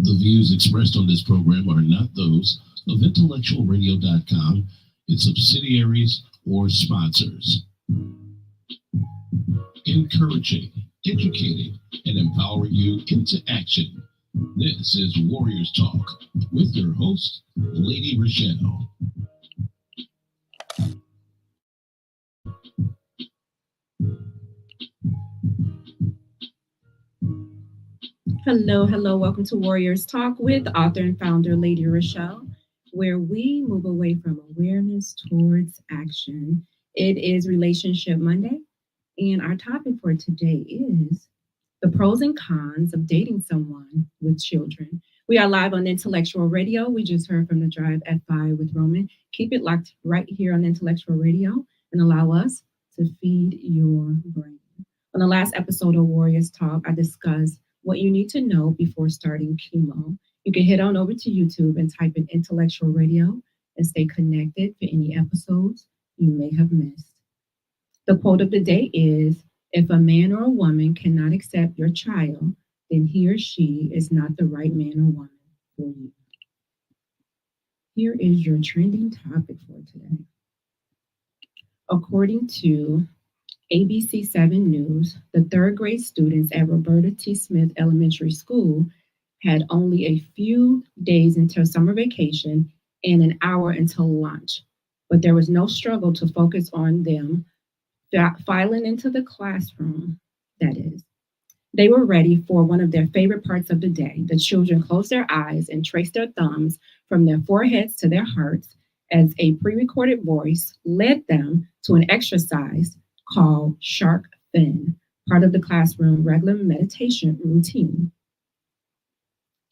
The views expressed on this program are not those of intellectualradio.com, its subsidiaries, or sponsors. Encouraging, educating, and empowering you into action. This is Warriors Talk with your host, Lady ReShell. Hello. Welcome to Warriors Talk with author and founder Lady ReShell, where we move away from awareness towards action. It is Relationship Monday, and our topic for today is the pros and cons of dating someone with children. We are live on Intellectual Radio. We just heard from the Drive at 5 with Roman. Keep it locked right here on Intellectual Radio and allow us to feed your brain. On the last episode of Warriors Talk, I discussed what you need to know before starting chemo. You can head on over to YouTube and type in Intellectual Radio and stay connected for any episodes you may have missed. The quote of the day is, if a man or a woman cannot accept your child, then he or she is not the right man or woman for you. Here is your trending topic for today. According to ABC 7 News, the third grade students at Roberta T. Smith Elementary School had only a few days until summer vacation and an hour until lunch, but there was no struggle to focus on them filing into the classroom, that is. They were ready for one of their favorite parts of the day. The children closed their eyes and traced their thumbs from their foreheads to their hearts as a pre recorded voice led them to an exercise called Shark Fin, part of the classroom regular meditation routine.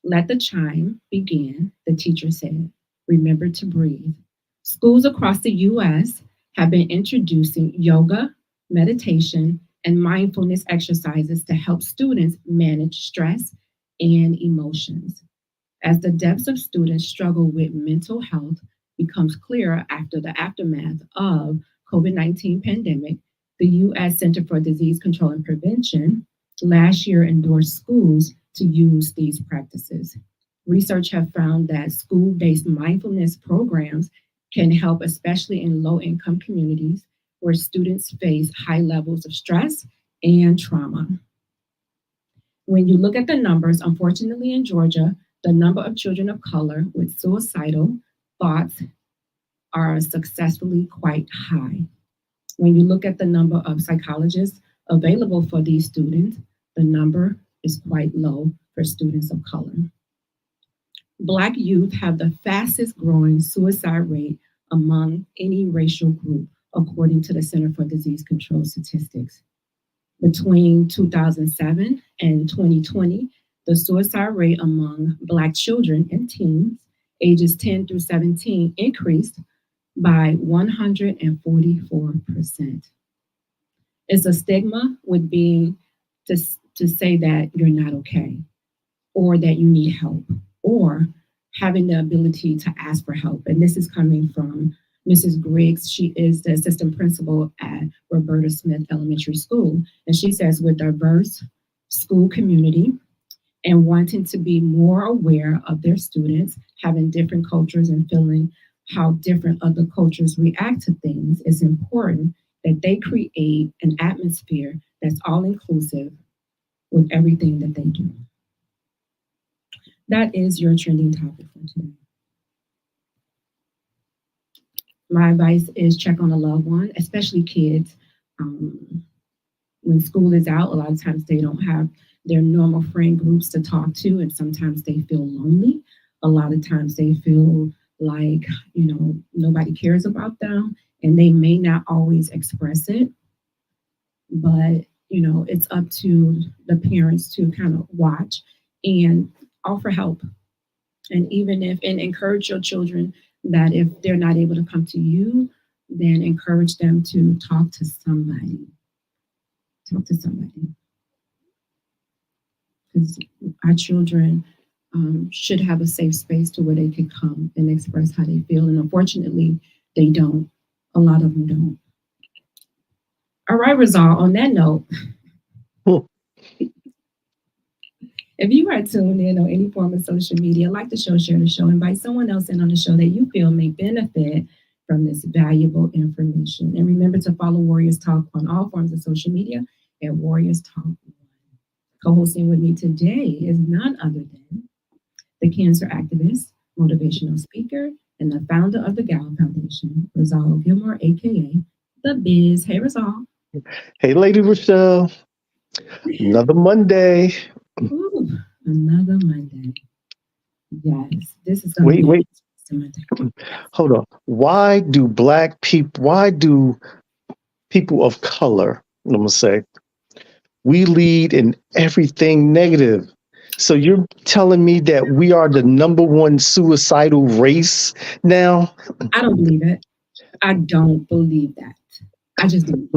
Let the chime begin, the teacher said. Remember to breathe. Schools across the U.S. have been introducing yoga, meditation, and mindfulness exercises to help students manage stress and emotions. As the depths of students struggle with mental health becomes clearer after the aftermath of COVID-19 pandemic, the U.S. Center for Disease Control and Prevention last year endorsed schools to use these practices. Research have found that school-based mindfulness programs can help, especially in low-income communities where students face high levels of stress and trauma. When you look at the numbers, unfortunately in Georgia, the number of children of color with suicidal thoughts are successfully quite high. When you look at the number of psychologists available for these students, the number is quite low for students of color. Black youth have the fastest growing suicide rate among any racial group, according to the Center for Disease Control statistics. Between 2007 and 2020, the suicide rate among Black children and teens ages 10 through 17 increased by 144%. It's a stigma with being to say that you're not okay or that you need help or having the ability to ask for help. And this is coming from Mrs. Griggs. She is the assistant principal at Roberta Smith Elementary School. And she says, with diverse school community and wanting to be more aware of their students, having different cultures and feeling how different other cultures react to things, it's important that they create an atmosphere that's all inclusive with everything that they do. That is your trending topic for today. My advice is check on a loved one, especially kids. When school is out, a lot of times they don't have their normal friend groups to talk to, and sometimes they feel lonely. A lot of times they feel like, nobody cares about them, and they may not always express it. But, it's up to the parents to kind of watch and offer help. And and encourage your children that if they're not able to come to you, then encourage them to talk to somebody. Talk to somebody. Because our children should have a safe space to where they can come and express how they feel. And unfortunately, they don't. A lot of them don't. All right, Rizal, on that note, Hmm. If you are tuned in on any form of social media, like the show, share the show, invite someone else in on the show that you feel may benefit from this valuable information. And remember to follow Warriors Talk on all forms of social media at Warriors Talk. Co-hosting with me today is none other than the cancer activist, motivational speaker, and the founder of the Gallup Foundation, Rizal Gilmore, aka The Biz. Hey, Rizal. Hey, Lady Rochelle, another Monday. Ooh, another Monday. Yes, this is going to Wait, be an wait, interesting Monday. hold on. Why do people of color, I'm gonna say, we lead in everything negative? So you're telling me that we are the number one suicidal race now? I don't believe it. I don't believe that. I just don't.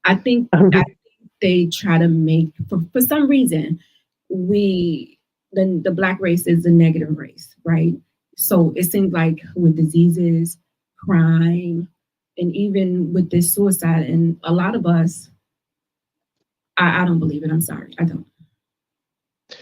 I think I think they try to make for some reason we the black race is the negative race, right? So it seems like with diseases, crime, and even with this suicide, and a lot of us, I don't believe it. I'm sorry, I don't.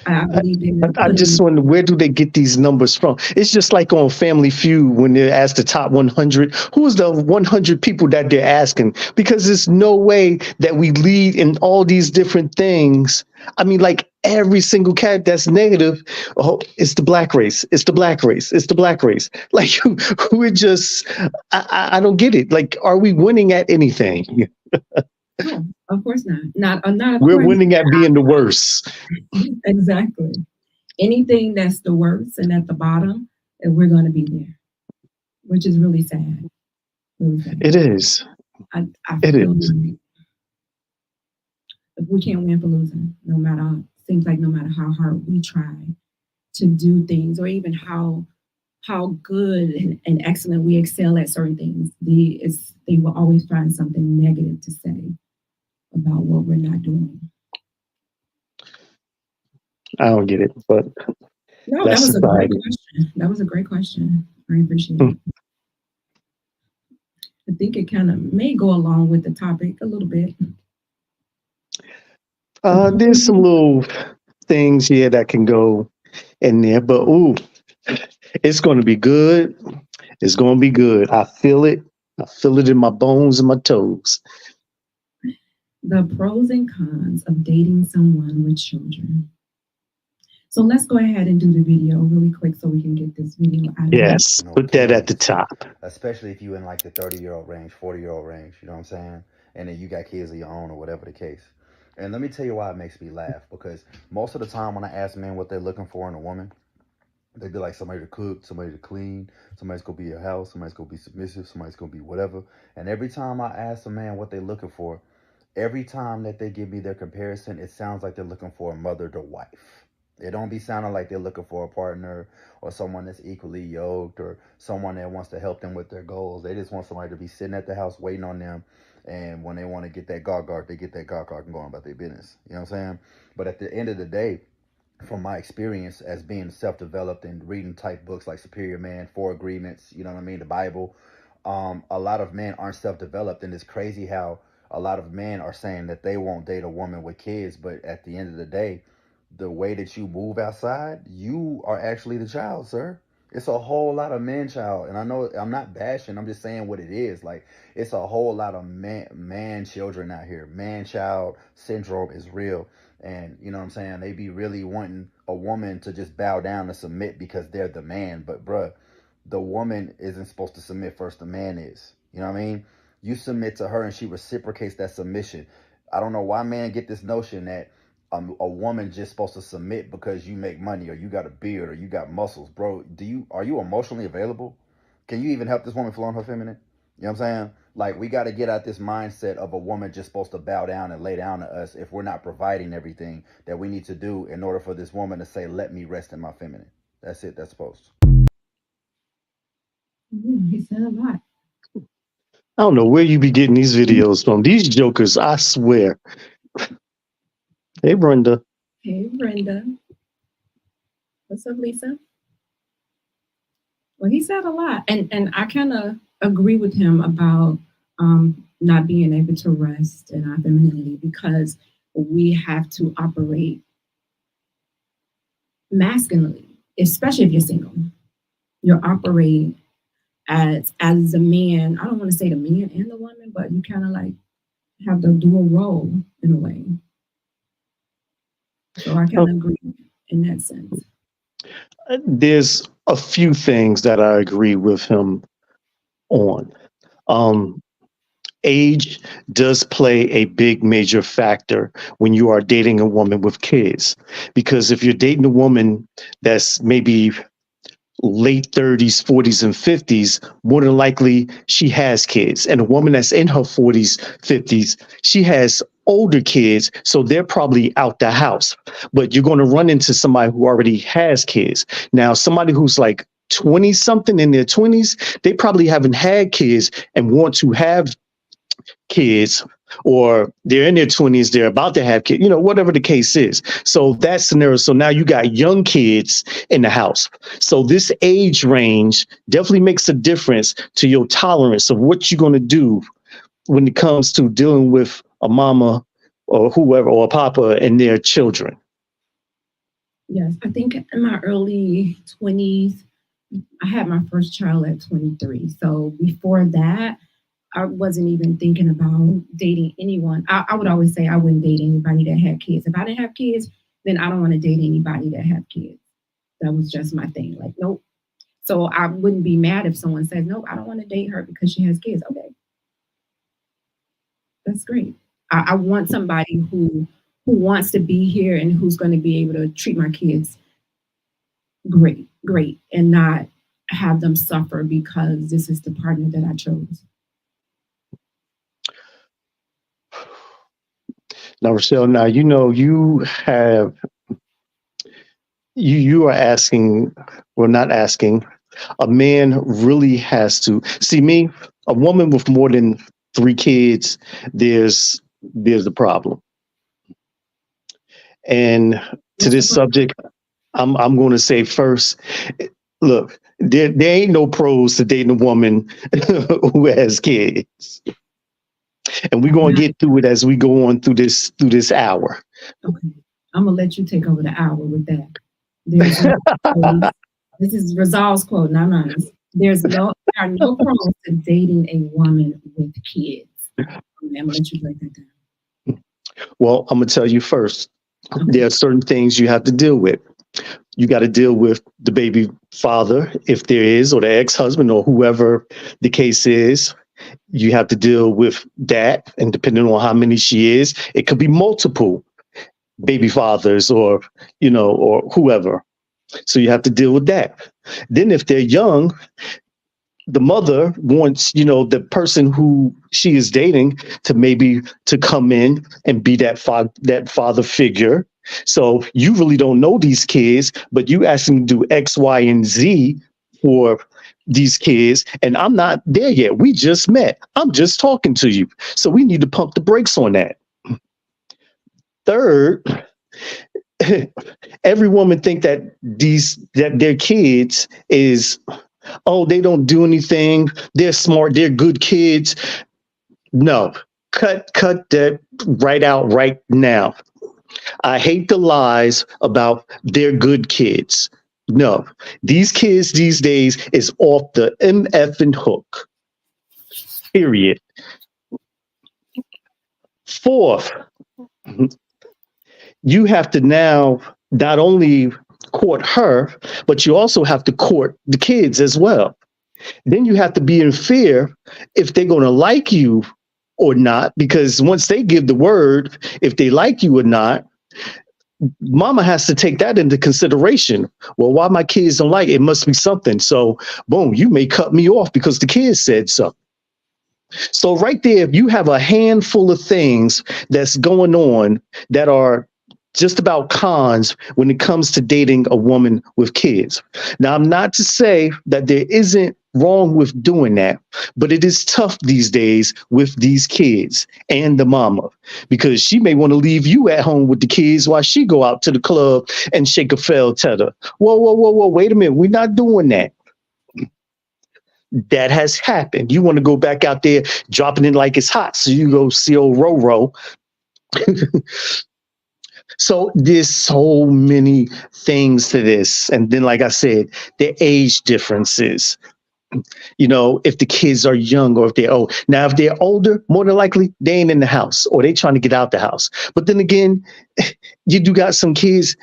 I believe they're I putting. just wonder, where do they get these numbers from? It's just like on Family Feud when they ask the top 100, who's the 100 people that they're asking? Because there's no way that we lead in all these different things. I mean, like every single cat that's negative, oh, it's the black race. It's the black race. It's the black race. Like we're just, I don't get it. Like, are we winning at anything? No, of course not. Not We're according to winning at being the worst. exactly. Anything that's the worst and at the bottom, we're going to be there, which is really sad. Really sad. It is. I It feel is. like we can't win for losing, no matter, seems like no matter how hard we try to do things or even how good and excellent we excel at certain things, they will always find something negative to say about what we're not doing. I don't get it, but No, that that's was a great society. question. That was a great question. I appreciate it. I think it kind of may go along with the topic a little bit. The There's some pros, little things here that can go in there, but ooh, it's going to be good. It's going to be good. I feel it. I feel it in my bones and my toes. the pros and cons of dating someone with children. So let's go ahead and do the video really quick so we can get this video out of the way. Yes, put that at the Kids, top. especially if you in like the 30-year-old range, 40-year-old range, you know what I'm saying? And then you got kids of your own or whatever the case. And let me tell you why it makes me laugh, because most of the time when I ask men what they're looking for in a woman, they be like somebody to cook, somebody to clean, somebody's gonna be your house, somebody's gonna be submissive, somebody's gonna be whatever. And every time I ask a man what they're looking for, every time that they give me their comparison, it sounds like they're looking for a mother to wife. It don't be sounding like they're looking for a partner or someone that's equally yoked or someone that wants to help them with their goals. They just want somebody to be sitting at the house waiting on them. And when they want to get that gawk, they get that gawk and go on about their business. You know what I'm saying? But at the end of the day, from my experience as being self-developed and reading type books like Superior Man, Four Agreements, you know what I mean, the Bible, a lot of men aren't self-developed, and it's crazy how a lot of men are saying that they won't date a woman with kids, but at the end of the day, the way that you move outside, you are actually the child, sir. It's a whole lot of man child, and I know I'm not bashing. I'm just saying what it is. Like it's a whole lot of man children out here. Man child syndrome is real, and you know what I'm saying. They be really wanting a woman to just bow down and submit because they're the man. But bruh, the woman isn't supposed to submit first. The man is. You know what I mean? You submit to her, and she reciprocates that submission. I don't know why men get this notion that a woman just supposed to submit because you make money or you got a beard or you got muscles, bro. Are you emotionally available? Can you even help this woman flow in her feminine? You know what I'm saying? Like we got to get out this mindset of a woman just supposed to bow down and lay down to us if we're not providing everything that we need to do in order for this woman to say, "Let me rest in my feminine." That's it. That's supposed. He said a lot. I don't know where you be getting these videos from. These jokers, I swear. Hey, Brenda. Hey, Brenda. What's up, Lisa? Well, he said a lot, and I kind of agree with him about not being able to rest in our femininity because we have to operate masculinely, especially if you're single. You're operating as a man. I don't want to say the man and the woman, but you kind of like have the dual role in a way. So I kind Oh, of agree in that sense. there's a few things that I agree with him on. Um, Age does play a big major factor when you are dating a woman with kids. Because if you're dating a woman that's maybe late 30s, 40s, and 50s, more than likely she has kids. And a woman that's in her 40s, 50s, she has older kids, so they're probably out the house. But you're going to run into somebody who already has kids. Now, somebody who's like 20 something in their 20s, they probably haven't had kids and want to have kids, or they're in their 20s, they're about to have kids, whatever the case is. So that scenario, so now you got young kids in the house. So this age range definitely makes a difference to your tolerance of what you're going to do when it comes to dealing with a mama or whoever or a papa and their children. Yes, I think in my early 20s, I had my first child at 23. So before that, I wasn't even thinking about dating anyone. I would always say I wouldn't date anybody that had kids. If I didn't have kids, then I don't want to date anybody that had kids. That was just my thing. Like, nope. So I wouldn't be mad if someone says, nope, I don't want to date her because she has kids. Okay, that's great. I want somebody who wants to be here and who's going to be able to treat my kids great, and not have them suffer because this is the partner that I chose. Now, Rochelle, now you are asking, well, not asking. A man really has to see me. A woman with more than three kids, there's a problem. And to What's the this problem? subject, I'm going to say first, look, there ain't no pros to dating a woman who has kids, and we're going to get through it as we go on through this hour. Okay. I'm gonna let you take over the hour with that. There's no pros. This is Rizal's quote, not mine. There are no pros to dating a woman with kids. I'm gonna let you break that down. Well, I'm going to tell you first. Okay. There are certain things you have to deal with. You got to deal with the baby father, if there is, or the ex-husband, or whoever the case is. You have to deal with that, and depending on how many she is, it could be multiple baby fathers, or whoever. So you have to deal with that. Then if they're young, the mother wants, the person who she is dating to maybe to come in and be that father figure. So you really don't know these kids, but you ask them to do X, Y, and Z for these kids, and I'm not there yet. We just met. I'm just talking to you. So we need to pump the brakes on that. Third, every woman think that their kids is, oh, they don't do anything, they're smart, they're good kids. No, cut that right out right now. I hate the lies about they're good kids. No, these kids these days is off the mf and hook, period. Fourth, you have to now not only court her, but you also have to court the kids as well. Then you have to be in fear if they're going to like you or not, because once they give the word, if they like you or not, mama has to take that into consideration. Well, why my kids don't like it, it must be something. So, boom, you may cut me off because the kids said so. So, right there, if you have a handful of things that's going on that are just about cons when it comes to dating a woman with kids. Now, I'm not to say that there isn't wrong with doing that, but it is tough these days with these kids and the mama, because she may want to leave you at home with the kids while she go out to the club and shake a fell tether. Whoa, whoa, whoa, whoa, wait a minute. We're not doing that. That has happened. You want to go back out there dropping it like it's hot. So you go see old Roro. So there's so many things to this. And then, like I said, the age differences. If the kids are young or if they're old. Now, if they're older, more than likely they ain't in the house or they trying to get out the house. But then again, you do got some kids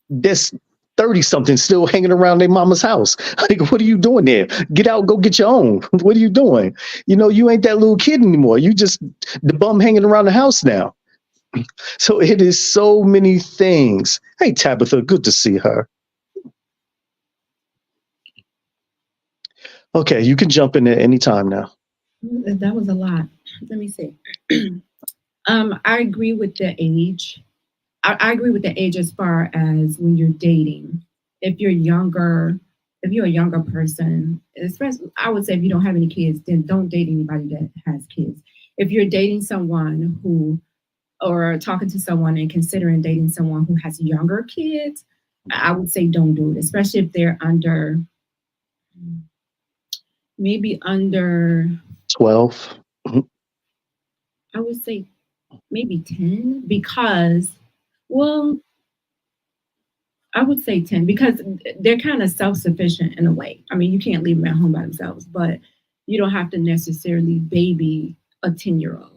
that's 30 something still hanging around their mama's house. Like, what are you doing there? Get out, go get your own. What are you doing? You ain't that little kid anymore. You just the bum hanging around the house now. So it is so many things. Hey, Tabitha, good to see her. Okay, you can jump in at any time now. That was a lot. Let me see. I agree with the age. I agree with the age as far as when you're dating. If you're younger, if you're a younger person, especially I would say if you don't have any kids, then don't date anybody that has kids. If you're dating someone who or talking to someone and considering dating someone who has younger kids, I would say don't do it, especially if they're under maybe under 12. I would say maybe 10 because well I would say 10 because they're kind of self-sufficient in a way. I mean, you can't leave them at home by themselves, but you don't have to necessarily baby a 10-year-old.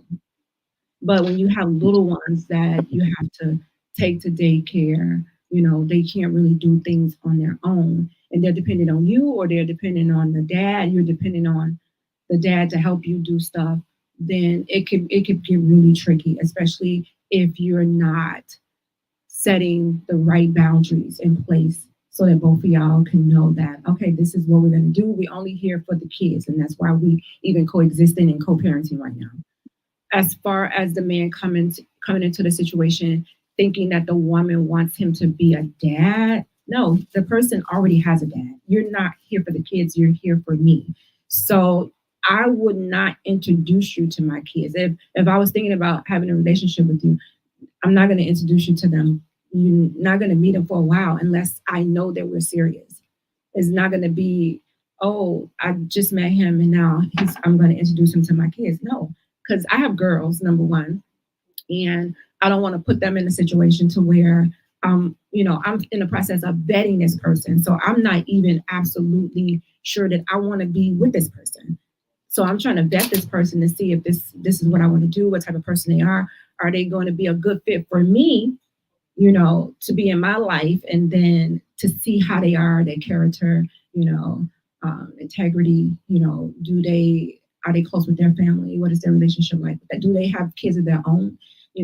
But when you have little ones that you have to take to daycare, they can't really do things on their own. And they're dependent on you or they're dependent on the dad, you're dependent on the dad to help you do stuff, then it could get really tricky, especially if you're not setting the right boundaries in place so that both of y'all can know that, okay, this is what we're going to do. We're only here for the kids. And that's why we even coexisting and co-parenting right now. As far as the man coming into the situation thinking that the woman wants him to be a dad, no, the person already has a dad. You're not here for the kids, you're here for me. So I would not introduce you to my kids. If I was thinking about having a relationship with you, I'm not going to introduce you to them. You're not going to meet them for a while unless I know that we're serious. It's not going to be, oh, I just met him and now I'm going to introduce him to my kids. No, because I have girls, number one, and I don't want to put them in a situation to where I'm in the process of vetting this person. So I'm not even absolutely sure that I want to be with this person. So I'm trying to vet this person to see if this is what I want to do, what type of person they are. Are they going to be a good fit for me, to be in my life, and then to see how they are, their character, integrity, are they close with their family? What is their relationship like? Do they have kids of their own?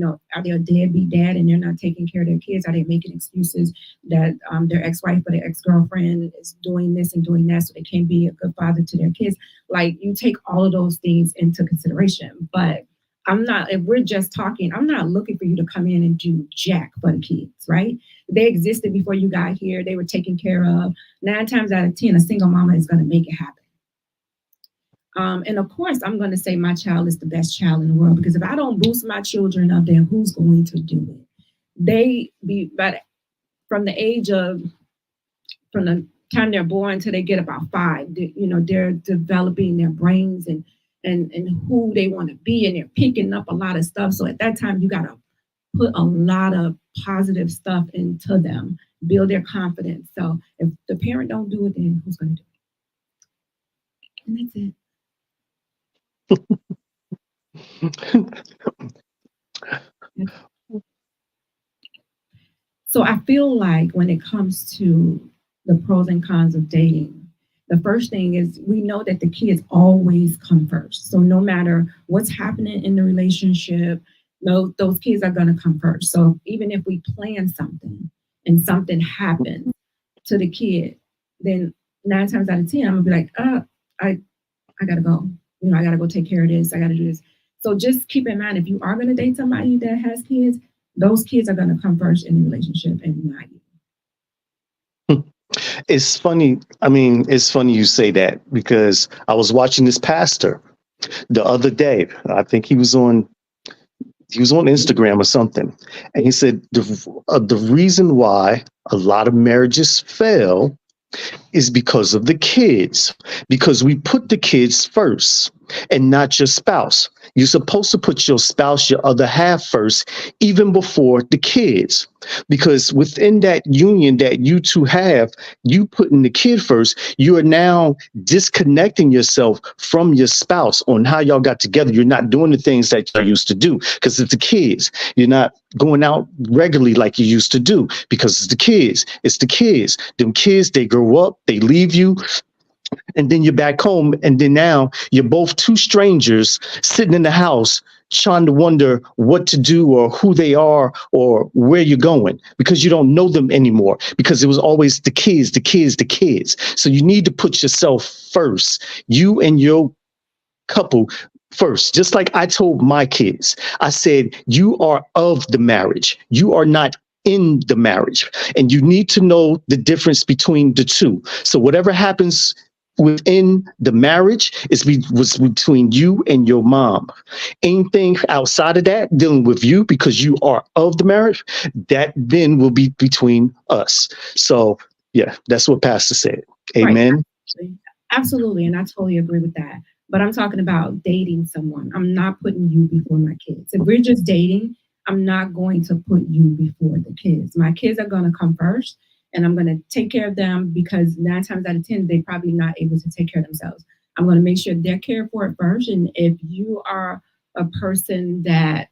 Are they a deadbeat dad and they're not taking care of their kids? Are they making excuses that their ex-wife or their ex-girlfriend is doing this and doing that so they can't be a good father to their kids? Like, you take all of those things into consideration. But if we're just talking, I'm not looking for you to come in and do jack for the kids, right? They existed before you got here. They were taken care of. 9 times out of 10, a single mama is going to make it happen. And of course, I'm going to say my child is the best child in the world, because if I don't boost my children up, then who's going to do it? But from the time they're born till they get about 5, they're developing their brains and who they want to be, and they're picking up a lot of stuff. So at that time, you got to put a lot of positive stuff into them, build their confidence. So if the parent don't do it, then who's going to do it? And that's it. So I feel like when it comes to the pros and cons of dating, the first thing is we know that the kids always come first. So no matter what's happening in the relationship, those kids are going to come first. So even if we plan something and something happens to the kid, then 9 times out of 10, I'm going to be like, I got to go. I got to go take care of this. I got to do this. So just keep in mind, if you are going to date somebody that has kids, those kids are going to come first in the relationship and not you. It's funny. I mean, it's funny you say that, because I was watching this pastor the other day. I think he was on Instagram or something. And he said the reason why a lot of marriages fail is because of the kids, because we put the kids first. and not your spouse. You're supposed to put your spouse, your other half first, even before the kids. Because within that union that you two have, you putting the kid first, you are now disconnecting yourself from your spouse on how y'all got together. You're not doing the things that y'all used to do because it's the kids. You're not going out regularly like you used to do because it's the kids. It's the kids. Them kids, they grow up, they leave you, and then you're back home, and then now you're both two strangers sitting in the house trying to wonder what to do or who they are or where you're going because you don't know them anymore because it was always the kids, the kids, the kids. So you need to put yourself first, you and your couple first. Just like I told my kids, I said, you are of the marriage, you are not in the marriage, and you need to know the difference between the two. So whatever happens within the marriage was between you and your mom. Anything outside of that dealing with you because you are of the marriage, that then will be between us. So yeah, that's what Pastor said. Right. Amen. Absolutely. And I totally agree with that. But I'm talking about dating someone. I'm not putting you before my kids. If we're just dating, I'm not going to put you before the kids. My kids are going to come first, and I'm going to take care of them because 9 times out of 10, they're probably not able to take care of themselves. I'm going to make sure they're cared for at first. And if you are a person that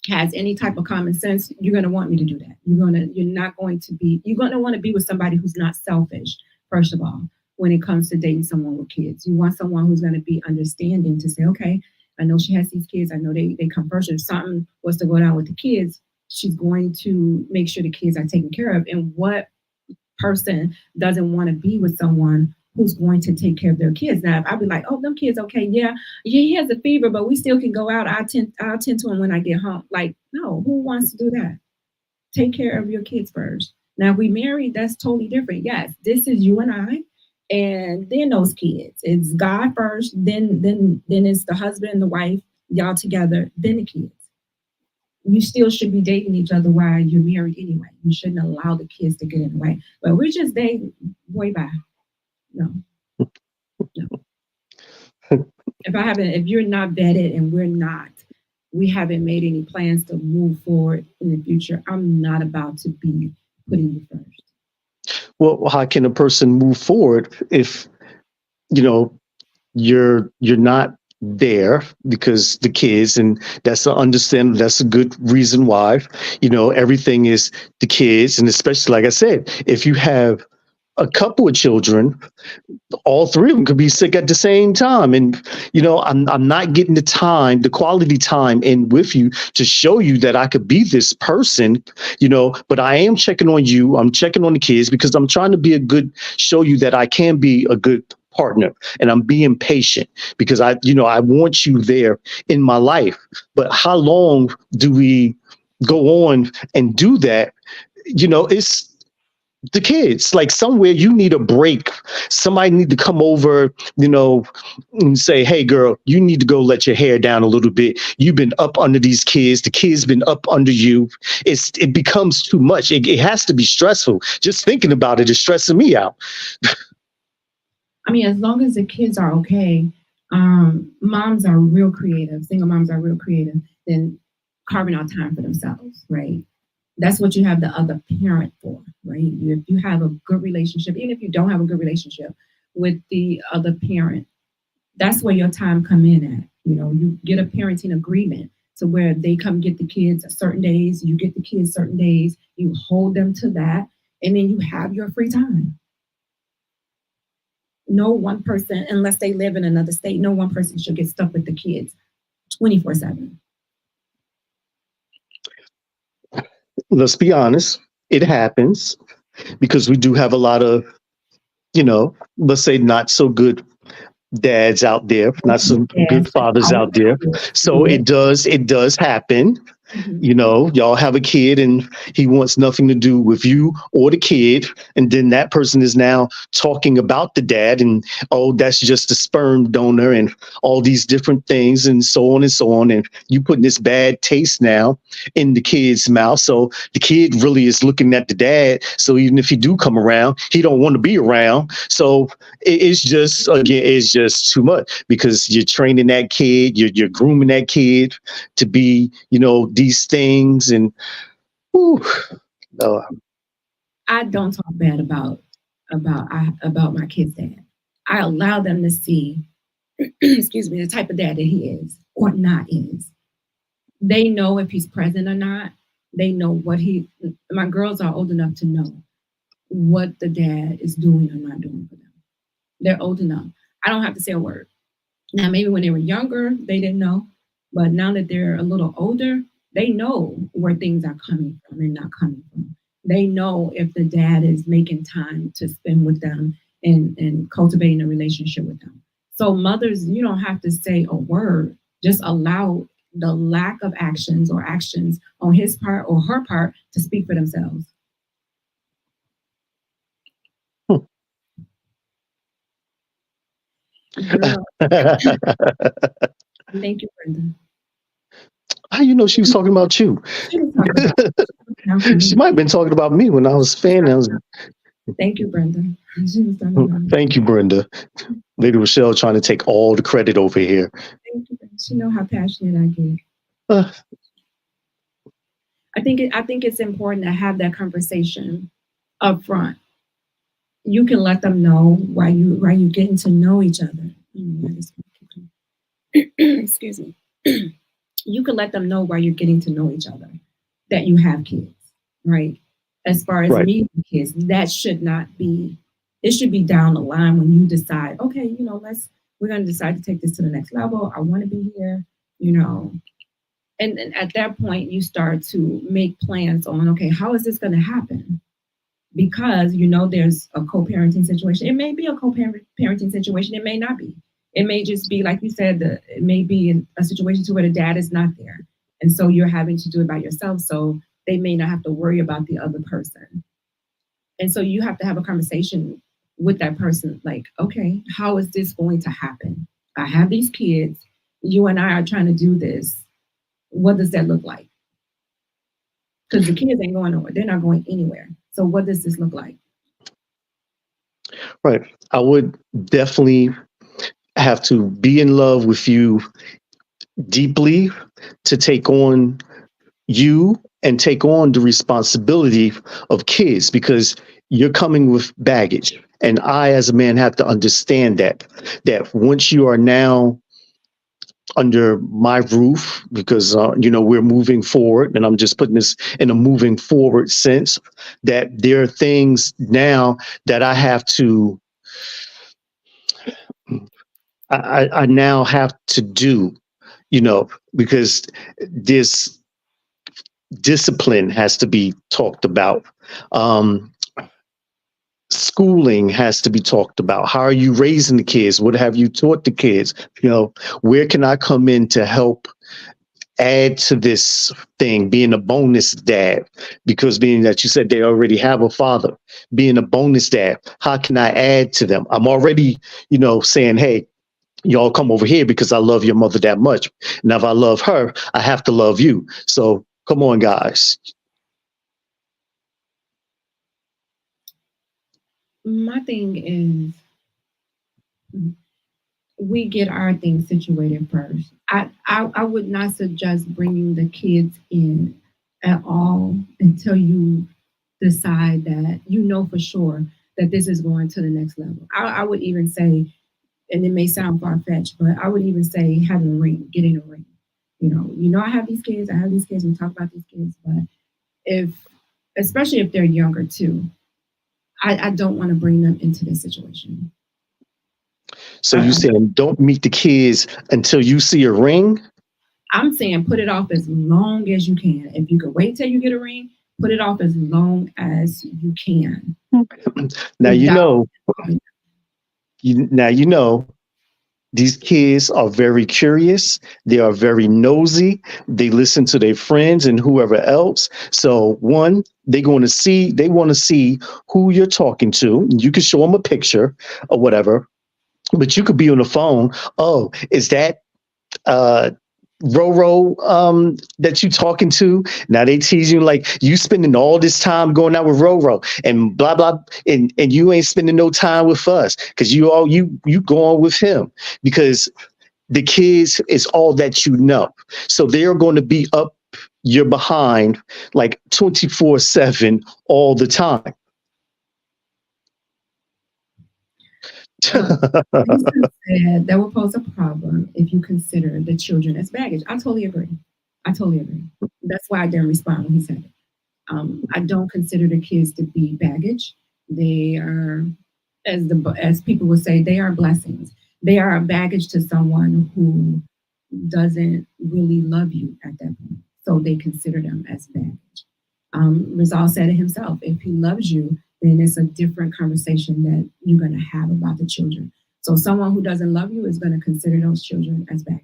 has any type of common sense, you're going to want me to do that. You're going to want to be with somebody who's not selfish, first of all, when it comes to dating someone with kids. You want someone who's going to be understanding to say, okay, I know she has these kids. I know they come first. If something was to go down with the kids, she's going to make sure the kids are taken care of. And what person doesn't want to be with someone who's going to take care of their kids? Now, if I'd be like, oh, them kids, okay, yeah, he has a fever, but we still can go out. I'll tend to him when I get home. Like, no, who wants to do that? Take care of your kids first. Now, if we married, that's totally different. Yes, this is you and I. And then those kids, it's God first, then it's the husband and the wife, y'all together, then the kids. You still should be dating each other while you're married anyway. You shouldn't allow the kids to get in the way. But we're just dating, way back. No. If you're not vetted and we haven't made any plans to move forward in the future, I'm not about to be putting you first. Well, how can a person move forward if you're not there because the kids, and that's a good reason why, everything is the kids. And especially, like I said, if you have a couple of children, all three of them could be sick at the same time. And, I'm not getting the quality time in with you to show you that I could be this person, but I am checking on you. I'm checking on the kids because I'm trying to show you that I can be a good partner, and I'm being patient because I want you there in my life. But how long do we go on and do that? It's the kids. Like, somewhere you need a break. Somebody need to come over, and say, hey girl, you need to go let your hair down a little bit. You've been up under these kids. The kids been up under you. It becomes too much. It has to be stressful. Just thinking about it is stressing me out. I mean, as long as the kids are okay, moms are real creative. Single moms are real creative. Then carving out time for themselves, right? That's what you have the other parent for, right? If you have a good relationship, even if you don't have a good relationship with the other parent, that's where your time come in at. You get a parenting agreement to where they come get the kids certain days, you get the kids certain days, you hold them to that, and then you have your free time. No one person, unless they live in another state, no one person should get stuck with the kids 24/7. Let's be honest, it happens because we do have a lot of, let's say not so good dads out there, not so good fathers out there. So it does happen. Mhm. You know, y'all have a kid and he wants nothing to do with you or the kid. And then that person is now talking about the dad and, oh, that's just a sperm donor and all these different things and so on and so on. And you putting this bad taste now in the kid's mouth. So the kid really is looking at the dad. So even if he do come around, he don't want to be around. So it's just, again, it's just too much because you're training that kid, you're grooming that kid to be, you know, these things. And whew, no, I don't talk bad about my kid's dad. I allow them to see, excuse me, the type of dad that he is or not is. They know if he's present or not. They know what he. My girls are old enough to know what the dad is doing or not doing for them. They're old enough. I don't have to say a word. Now, maybe when they were younger, they didn't know, but now that they're a little older, they know where things are coming from and not coming from. They know if the dad is making time to spend with them and cultivating a relationship with them. So, mothers, you don't have to say a word, just allow the lack of actions or actions on his part or her part to speak for themselves. Girl, thank you, Brenda. how you know she was talking about you? She was talking about now for She me. might have been talking about me when I was She was fan. I talking was, Thank you, Brenda. She was talking about me. thank you, Brenda. Lady Rochelle trying to take all the credit over here. Thank you. She know how passionate I get. Uh, I think it's important to have that conversation up front. You can let them know why you getting to know each other. Excuse me. You can let them know why you're getting to know each other. That you have kids, right? As far as right. meeting kids, that should not be. It should be down the line when you decide. Okay, we're going to decide to take this to the next level. I want to be here. You know, and at that point you start to make plans on, okay, how is this going to happen, because there's a co-parenting situation. It may be a co-parenting situation, it may not be. It may just be like you said, it may be in a situation to where the dad is not there, and so you're having to do it by yourself, so they may not have to worry about the other person. And so you have to have a conversation with that person, like, okay, how is this going to happen? I have these kids, you and I are trying to do this. What does that look like? Because the kids ain't going nowhere. They're not going anywhere. So what does this look like? Right. I would definitely have to be in love with you deeply to take on you and take on the responsibility of kids because you're coming with baggage. And I, as a man, have to understand that once you are now under my roof, because we're moving forward, and I'm just putting this in a moving forward sense, that there are things now that I have to, I now have to do, because this discipline has to be talked about. Um, Schooling has to be talked about. How are you raising the kids? What have you taught the kids? Where can I come in to help add to this thing, being a bonus dad? Because being that you said they already have a father, being a bonus dad, how can I add to them? I'm already, saying, hey, y'all come over here because I love your mother that much. And if I love her, I have to love you. So come on, guys. My thing is, we get our things situated first. I would not suggest bringing the kids in at all until you decide that for sure that this is going to the next level. I would even say, and it may sound far fetched, but I would even say having a ring, getting a ring. I have these kids. I have these kids. We talk about these kids, but if, especially if they're younger too, I don't want to bring them into this situation. So you I, saying don't meet the kids until you see a ring? I'm saying put it off as long as you can. If you can wait till you get a ring, put it off as long as you can. Now Without, now you know These kids are very curious. They are very nosy. They listen to their friends and whoever else. So one, they want to see who you're talking to. You can show them a picture or whatever, but you could be on the phone. Oh, is that uh Roro that you talking to? Now they tease you like you spending all this time going out with Roro and blah blah, and you ain't spending no time with us because you going with him because the kids is all that you know. So they're going to be up your behind like 24/7 all the time. Lisa said that will pose a problem if you consider the children as baggage. I totally agree. I totally agree. That's why I didn't respond when he said it. I don't consider the kids to be baggage. They are, as people would say, they are blessings. They are a baggage to someone who doesn't really love you at that point. So they consider them as baggage. Rizal said it himself. If he loves you, then it's a different conversation that you're going to have about the children. So someone who doesn't love you is going to consider those children as baggage.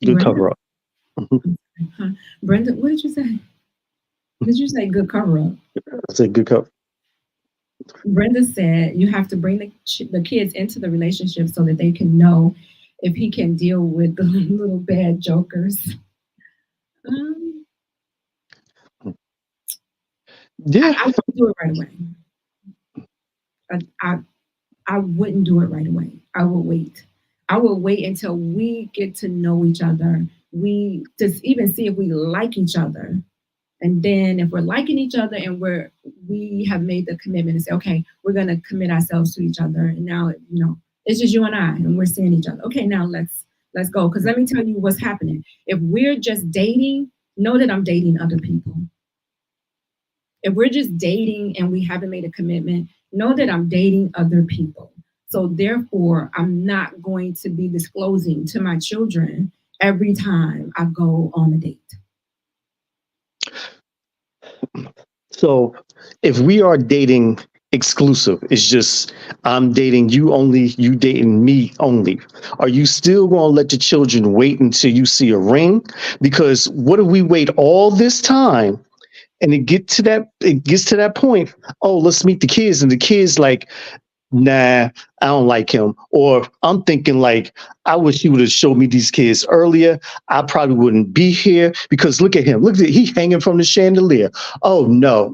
Good Brenda, cover up. huh? Brenda, what did you say? Did you say good cover up? That's a good cover. Brenda said you have to bring the kids into the relationship so that they can know if he can deal with the little bad jokers. Um, Yeah. I wouldn't do it right away. I, I I wouldn't do it right away. I would wait. I will wait until we get to know each other. We just even see if we like each other. And then if we're liking each other and we have made the commitment and say, okay, we're gonna commit ourselves to each other. And now, it's just you and I and we're seeing each other. Okay, now let's go. Because let me tell you what's happening. If we're just dating, know that I'm dating other people. If we're just dating and we haven't made a commitment, know that I'm dating other people. So therefore, I'm not going to be disclosing to my children every time I go on a date. So if we are dating exclusive, it's just I'm dating you only, you dating me only. Are you still going to let the children wait until you see a ring? Because what if we wait all this time and it gets to that point? Oh, let's meet the kids, and the kids like, nah, I don't like him. Or I'm thinking like, I wish you would have showed me these kids earlier. I probably wouldn't be here because look at him. Look at he hanging from the chandelier. Oh no,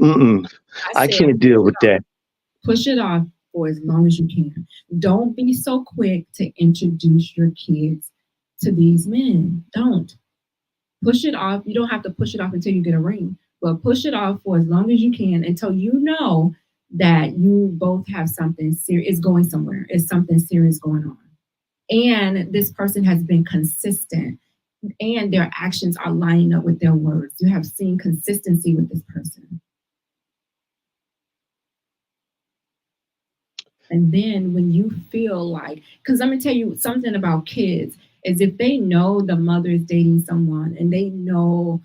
I I said, can't deal with that. push it off for as long as you can. Don't be so quick to introduce your kids to these men. Don't push it off. You don't have to push it off until you get a ring, but push it off for as long as you can until you know that you both have something serious. It's going somewhere. It's something serious going on. And this person has been consistent and their actions are lining up with their words. You have seen consistency with this person. And then when you feel like, because let me tell you something about kids, is if they know the mother is dating someone and they know,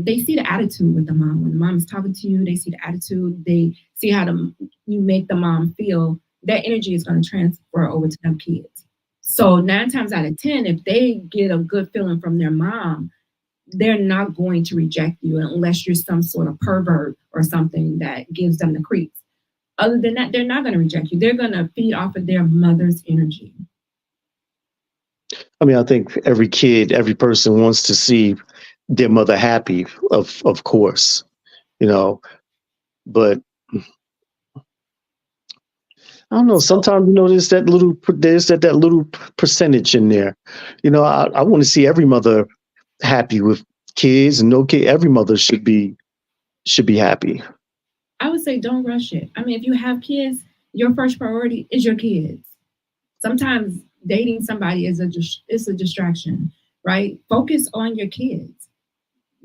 they see the attitude with the mom. When the mom is talking to you, they see the attitude, they see how you make the mom feel, that energy is going to transfer over to them kids. So 9 times out of 10, if they get a good feeling from their mom, they're not going to reject you unless you're some sort of pervert or something that gives them the creeps. Other than that, they're not going to reject you. They're going to feed off of their mother's energy. I mean, I think every kid, every person wants to see their mother happy, of course, you know, but I don't know. So Sometimes there's that little percentage in there. I want to see every mother happy with kids, and no kid. Every mother should be happy. I would say don't rush it. I mean, if you have kids, your first priority is your kids. Sometimes dating somebody is a distraction, right? Focus on your kids.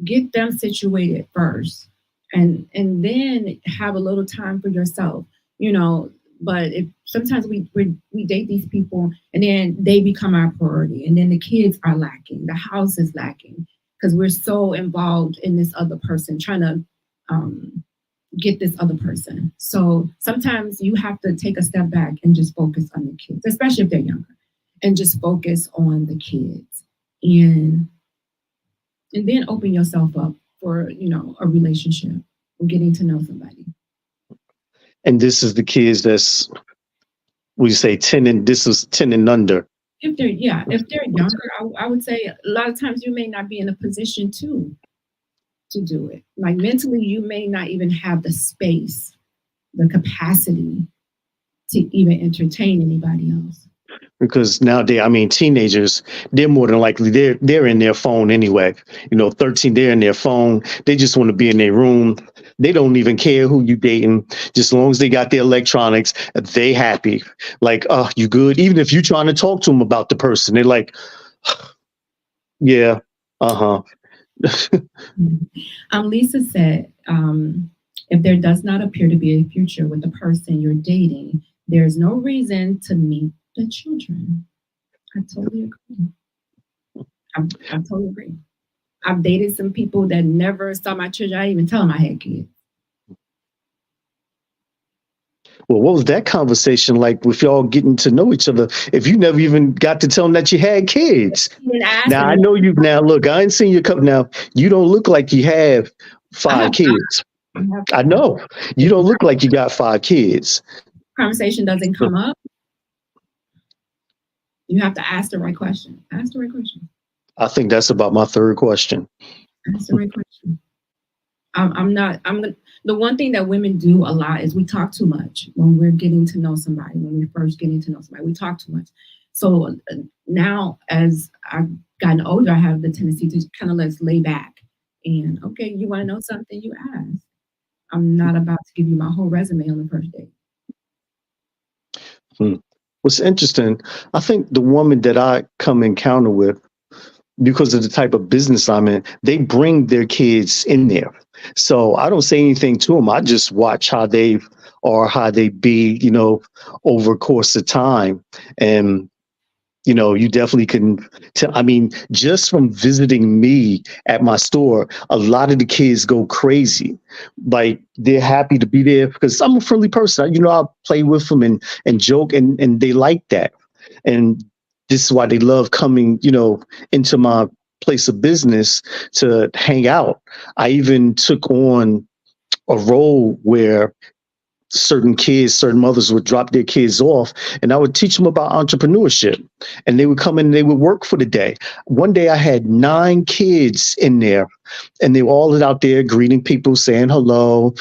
Get them situated first, and then have a little time for yourself. You know, but if sometimes we date these people and then they become our priority, and then the kids are lacking, the house is lacking because we're so involved in this other person trying to um, get this other person. So sometimes you have to take a step back and just focus on the kids, especially if they're younger, and just focus on the kids, and and then open yourself up for, a relationship or getting to know somebody. And this is the kids that's, we say 10 and this is 10 and under. If they're younger, I would say a lot of times you may not be in a position to do it. Like mentally, you may not even have the space, the capacity to even entertain anybody else. Because nowadays, I mean, teenagers, they're more than likely they're in their phone anyway. 13, they're in their phone. They just want to be in their room. They don't even care who you dating. Just as long as they got their electronics, they happy. Like, oh, you good? Even if you're trying to talk to them about the person, they're like, yeah, uh-huh. Lisa said, if there does not appear to be a future with the person you're dating, there's no reason to meet the children. I totally agree. I totally agree. I've dated some people that never saw my children. I didn't even tell them I had kids. Well, what was that conversation like with y'all getting to know each other if you never even got to tell them that you had kids? Now, I know you. Now, look, I ain't seen your cup. Now, you don't look like you have five kids. I know. You don't look like you got 5 kids. Conversation doesn't come up. You have to ask the right question. Ask the right question. I think that's about my 3rd question. Ask the right question. The one thing that women do a lot is we talk too much when we're getting to know somebody, when we're first getting to know somebody, we talk too much. So now as I've gotten older, I have the tendency to kind of let's lay back and, okay, you want to know something, you ask. I'm not about to give you my whole resume on the first date. What's interesting, I think the woman that I come encounter with, because of the type of business I'm in, they bring their kids in there. So I don't say anything to them. I just watch how they are, how they be, over course of time. And, you definitely can tell. I mean, just from visiting me at my store, a lot of the kids go crazy. Like they're happy to be there because I'm a friendly person. I play with them and joke and they like that. And this is why they love coming, into my place of business to hang out. I even took on a role where certain mothers would drop their kids off and I would teach them about entrepreneurship, and they would come in and they would work for the day. One day I had 9 kids in there and they were all out there greeting people, saying hello.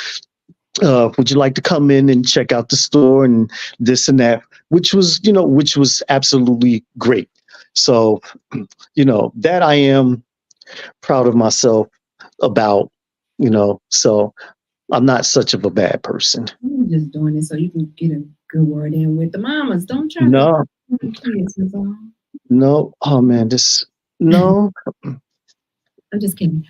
Would you like to come in and check out the store and this and that, which was absolutely great. So, that I am proud of myself about, so I'm not such of a bad person. I'm just doing it so you can get a good word in with the mamas. Don't try No, to the kids, Rizal. no. Oh man, no. I'm just kidding.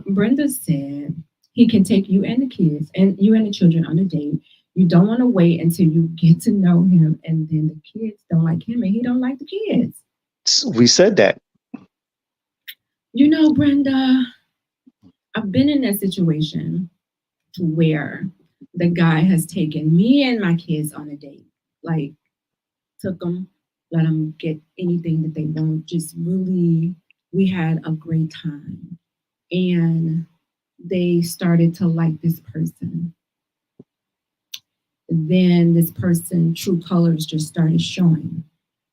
Brenda said he can take you and the kids and you and the children on a date. You don't want to wait until you get to know him, and then the kids don't like him and he don't like the kids. We said that. Brenda, I've been in that situation to where the guy has taken me and my kids on a date. Like, took them, let them get anything that they want. Just really, we had a great time. And they started to like this person. Then this person, true colors just started showing.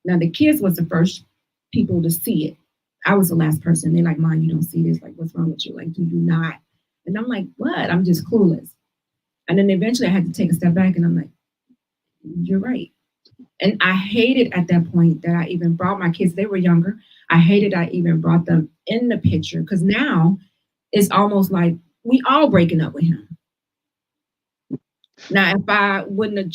Now, the kids was the first people to see it. I was the last person. They're like, Mom, you don't see this. Like, what's wrong with you? Like, do you not? And I'm like, what? I'm just clueless. And then eventually I had to take a step back and I'm like, you're right. And I hated at that point that I even brought my kids. They were younger. I hated I even brought them in the picture because now it's almost like we all breaking up with him. Now, if I wouldn't have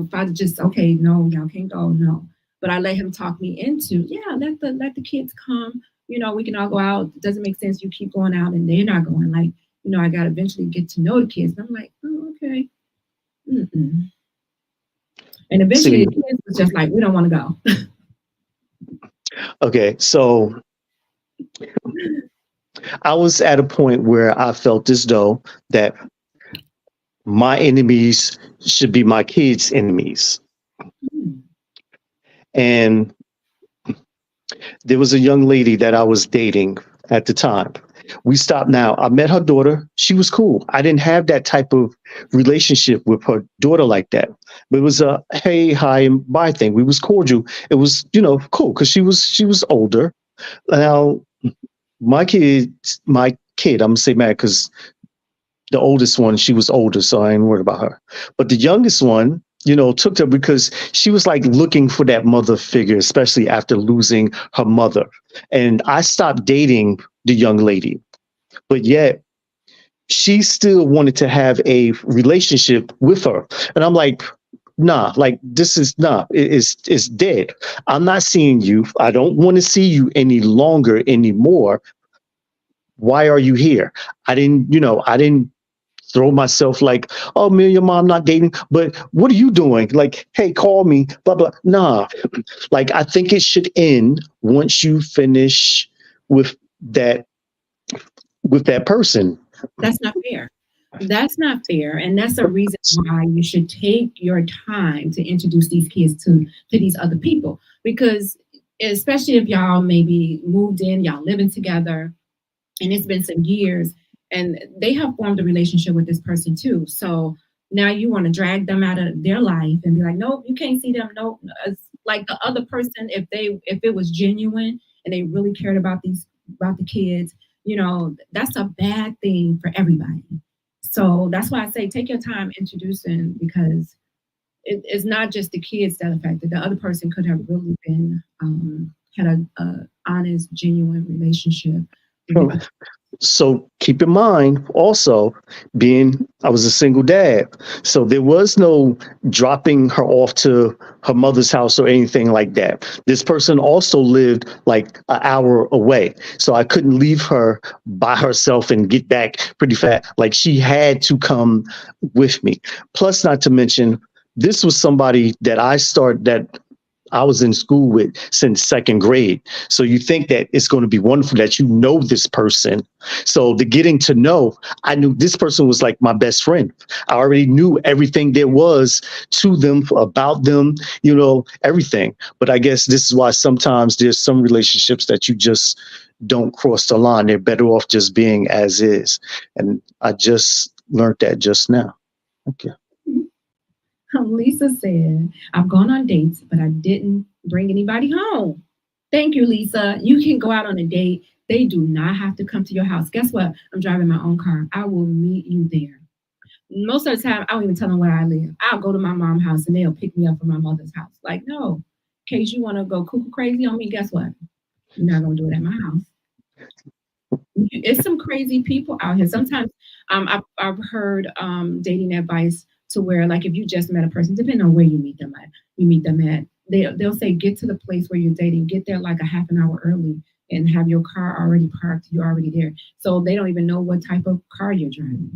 if I just, okay, no, y'all can't go, no. But I let him talk me into, yeah, let the kids come. We can all go out. It doesn't make sense. You keep going out and they're not going. Like, I got to eventually get to know the kids. And I'm like, oh, okay. Mm-mm. And eventually the kids was just like, we don't want to go. Okay, so I was at a point where I felt as though that my enemies should be my kids' enemies. Hmm. And there was a young lady that I was dating at the time. We stopped now. I met her daughter. She was cool. I didn't have that type of relationship with her daughter like that. But it was a hey, hi, and bye thing. We was cordial. It was, cool because she was older. Now my kid, I'm gonna say mad because the oldest one, she was older, so I ain't worried about her. But the youngest one, took her because she was like looking for that mother figure, especially after losing her mother. And I stopped dating the young lady, but yet she still wanted to have a relationship with her. And I'm like, nah, like this is nah, it's dead. I'm not seeing you. I don't want to see you any longer anymore. Why are you here? I didn't throw myself like, oh, me and your mom not dating, but what are you doing? Like, hey, call me, blah, blah. Nah, like, I think it should end once you finish with that, with that person. That's not fair. That's not fair. And that's a reason why you should take your time to introduce these kids to these other people. Because especially if y'all maybe moved in, y'all living together, and it's been some years, and they have formed a relationship with this person too. So now you want to drag them out of their life and be like, nope, you can't see them. Nope. It's like the other person, if it was genuine and they really cared about the kids, that's a bad thing for everybody. So that's why I say take your time introducing, because it's not just the kids that affected. The other person could have really been had a honest, genuine relationship with the other. So keep in mind also, being I was a single dad. So there was no dropping her off to her mother's house or anything like that. This person also lived like an hour away. So I couldn't leave her by herself and get back pretty fast. Like she had to come with me. Plus, not to mention, this was somebody that I was in school with since second grade. So you think that it's going to be wonderful that you know this person. So the getting to know, I knew this person was like my best friend. I already knew everything there was to them, about them, everything. But I guess this is why sometimes there's some relationships that you just don't cross the line. They're better off just being as is. And I just learned that just now. Okay. Lisa said, I've gone on dates, but I didn't bring anybody home. Thank you, Lisa. You can go out on a date. They do not have to come to your house. Guess what? I'm driving my own car. I will meet you there. Most of the time, I don't even tell them where I live. I'll go to my mom's house and they'll pick me up from my mother's house. Like, no, in case you want to go cuckoo crazy on me, guess what? You're not going to do it at my house. It's some crazy people out here. Sometimes I've heard dating advice to where, like, if you just met a person, depending on where you meet them at, they'll say get to the place where you're dating, get there like a half an hour early, and have your car already parked. You're already there, so they don't even know what type of car you're driving.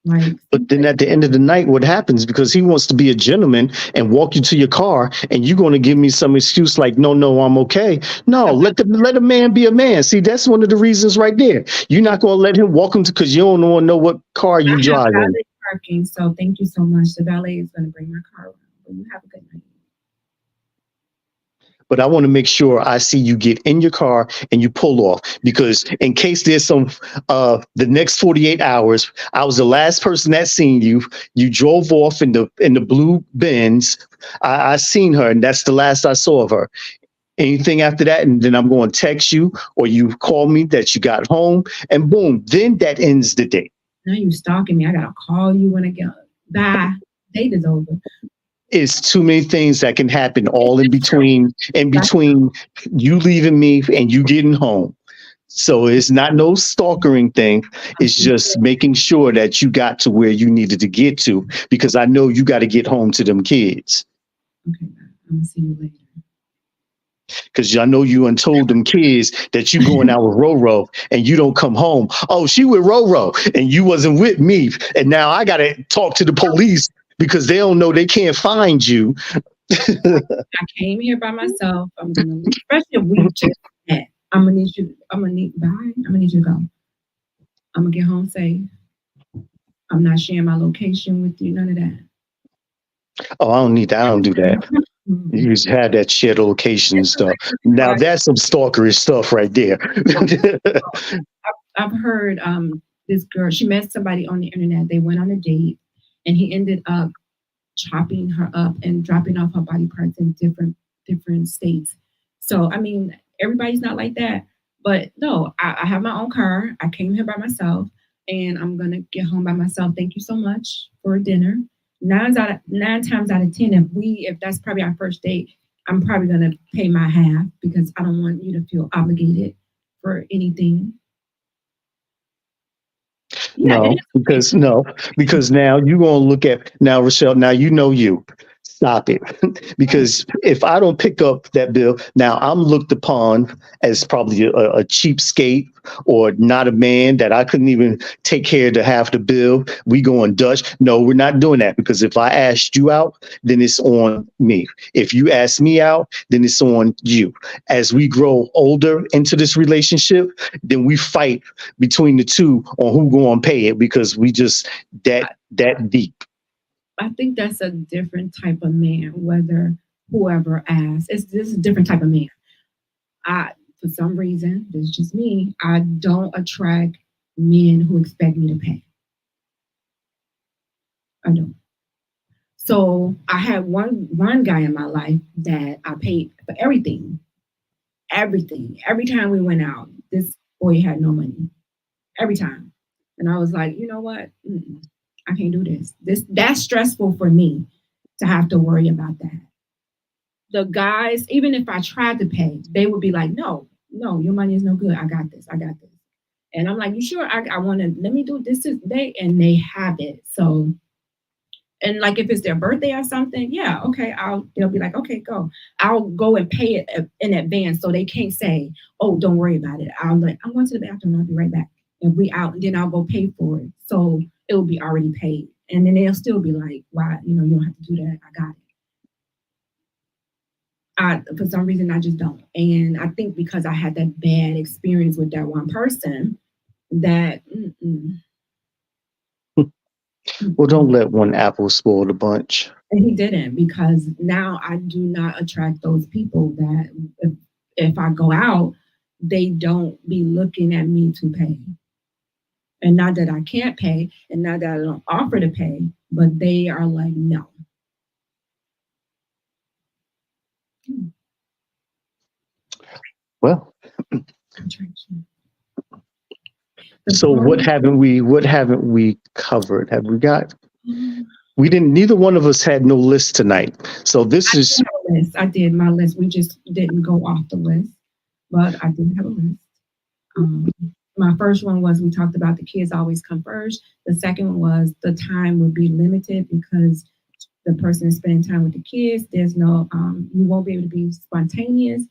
Like, But then at the end of the night, what happens? Because he wants to be a gentleman and walk you to your car, and you're going to give me some excuse like, no, no, I'm okay. No, let a man be a man. See, that's one of the reasons right there. You're not going to let him walk him to because you don't want to know what car I you have driving. valet parking, so thank you so much. The valet is going to bring my car around. But you have a good night. But I want to make sure I see you get in your car and you pull off because in case there's some the next 48 hours, I was the last person that seen you. You drove off in the blue Benz. I seen her, and that's the last I saw of her. Anything after that, and then I'm going to text you or you call me that you got home, and boom, then that ends the day. Now you stalking me. I gotta call you when I get bye. Date is over. It's too many things that can happen all in between you leaving me and you getting home. So it's not no stalkering thing. It's just making sure that you got to where you needed to get to because I know you got to get home to them kids. Okay, bye. I'm gonna see you later. Because I know you untold them kids that you going out with Roro and you don't come home. Oh, she with Roro and you wasn't with me. And now I got to talk to the police because they don't know they can't find you. I came here by myself. I'm gonna leave. Especially if we just met. I'm gonna need you. I'm gonna need bye. I'm gonna need you to go. I'm gonna get home safe. I'm not sharing my location with you, none of that. Oh, I don't need that. I don't do that. Mhm. You just had that shared location and It's stuff. like Now private. that's some stalkerish stuff right there. I've heard this girl, she met somebody on the internet. They went on a date and he ended up chopping her up and dropping off her body parts in different states. So I mean, everybody's not like that. But no, I have my own car. I came here by myself and I'm gonna get home by myself. Thank you so much for dinner. Nine times out of ten, if that's probably our first date, I'm probably gonna pay my half because I don't want you to feel obligated for anything. Yeah, it No, is okay. because now you're gonna look at now, Rochelle. Now you know you. Stop it. Right. Because if I don't pick up that bill, now I'm looked upon as probably a cheapskate or not a man that I couldn't even take care of the half the bill. We going Dutch. No, we're not doing that because if I asked you out, then it's on me. If you ask me out, then it's on you. As we grow older into this relationship, then we fight between the two on who going to pay it because we just that deep. I think that's a different type of man, whether whoever asks. This is a different type of man. I for some reason, this is just me, I don't attract men who expect me to pay. I don't. So I had one guy in my life that I paid for everything. Everything. Every time we went out, this boy had no money. Every time. And I was like, you know what? Mm-mm, I can't do this. That's stressful for me to have to worry about that. The guys, even if I tried to pay, they would be like, no, no, your money is no good. I got this. I got this. And I'm like, you sure? I want to, let me do this today. And they have it. So, and like if it's their birthday or something, yeah, okay, they'll be like, okay, go. I'll go and pay it in advance so they can't say, oh, don't worry about it. I'll like, I'm going to the bathroom. I'll be right back. And we out, and then I'll go pay for it. So it'll be already paid. And then they'll still be like, why, you don't have to do that. I got it. For some reason I just don't. And I think because I had that bad experience with that one person, that Well, don't mm-mm. let one apple spoil the bunch. And he didn't, because now I do not attract those people that if I go out, they don't be looking at me to pay. And not that I can't pay, and not that I don't offer to pay, but they are like, no. Well, Attraction. The so pros. what haven't we covered? Have we got um, we didn't neither one of us had no list tonight. So I this did is have a list. I did my list. We just didn't go off the list, but I did have a list. Um, my first one was we talked about the kids always come first. The second one was the time would be limited because the person is spending time with the kids. There's no, you won't be able to be spontaneous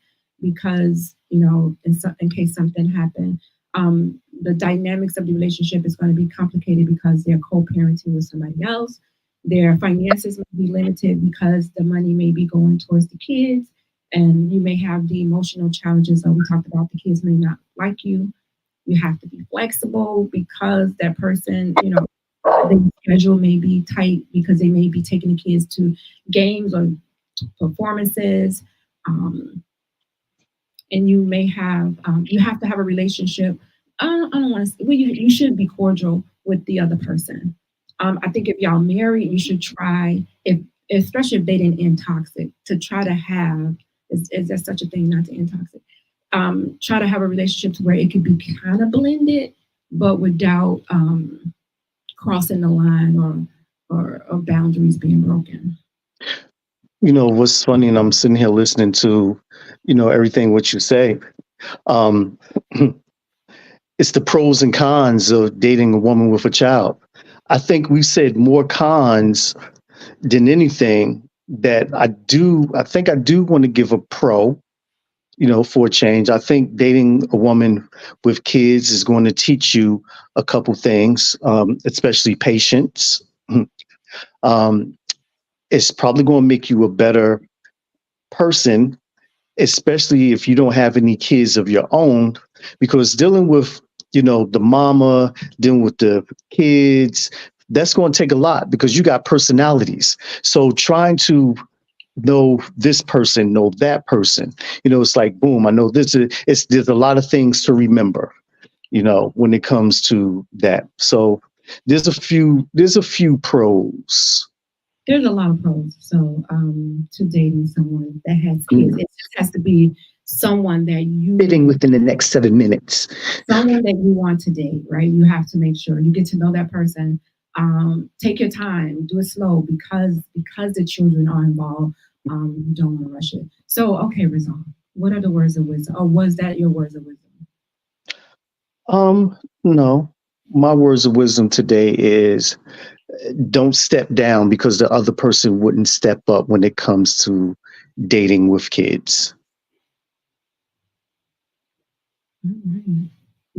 because, in case something happened. The dynamics of the relationship is going to be complicated because they're co-parenting with somebody else. Their finances may be limited because the money may be going towards the kids. And you may have the emotional challenges that we talked about. The kids may not like you. You have to be flexible because that person, their schedule may be tight because they may be taking the kids to games or performances. Um, and you have to have a relationship. I don't want to. Well, you should be cordial with the other person. I think if y'all married, you should try, if especially if they didn't end toxic, to try to have, is there such a thing, not to end toxic? Try to have a relationship to where it could be kind of blended, but without crossing the line or boundaries being broken. what's funny, and I'm sitting here listening to, everything what you say. Um, it's the pros and cons of dating a woman with a child. I think we said more cons than anything that I think I do want to give a pro, for a change. I think dating a woman with kids is going to teach you a couple things, especially patience. Um, it's probably going to make you a better person, especially if you don't have any kids of your own, because dealing with, the mama, dealing with the kids, that's going to take a lot because you got personalities. So trying to know this person, know that person, it's like, boom, I know there's a lot of things to remember, when it comes to that. So there's a few pros. There's a lot of pros. So to dating someone that has kids, it just has to be someone that you fitting within the next 7 minutes. Someone that you want to date, right? You have to make sure you get to know that person. Take your time, do it slow because the children are involved. You don't want to rush it. So, okay, Rizal, what are the words of wisdom? Or was that your words of wisdom? No. My words of wisdom today is don't step down because the other person wouldn't step up when it comes to dating with kids. All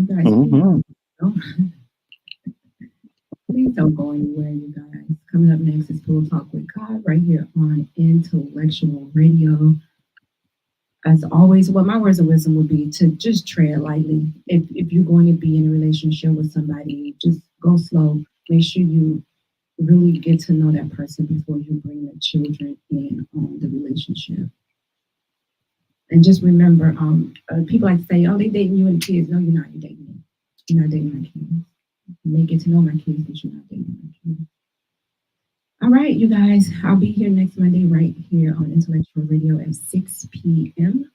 right. You guys, please don't go anywhere, you guys. Coming up next is Full Talk with God right here on Intellectual Radio. As always, what my words of wisdom would be to just tread lightly. If you're going to be in a relationship with somebody, just go slow. Make sure you really get to know that person before you bring the children in on the relationship. And just remember, people like to say, "Oh, they dating you and the kids." No, you're not. You're dating me. You're not dating my kids. You may get to know my kids, but you're not dating my kids. All right, you guys. I'll be here next Monday right here on Intellectual Radio at 6 p.m.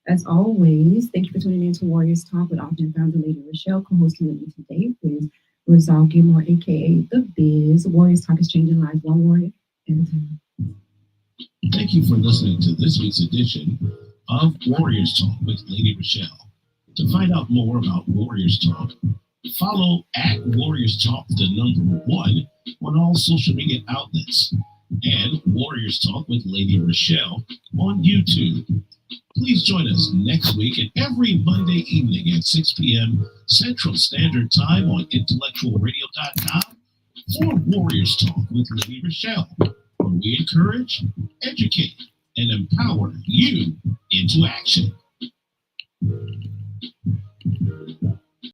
As always, thank you for tuning in to Warriors Talk with author and founder Lady ReShell. Co-hosting with me today is Rizal Gilmore, a.k.a. The Biz. Warriors Talk is changing lives one warrior at a time. Thank you for listening to this week's edition of Warriors Talk with Lady ReShell. To find out more about Warriors Talk, follow at Warriors Talk, the number 1, on all social media outlets, and Warriors Talk with Lady ReShell on YouTube. Please join us next week and every Monday evening at 6 p.m. Central Standard Time on intellectualradio.com for Warriors Talk with Lady ReShell, where we encourage, educate, and empower you into action.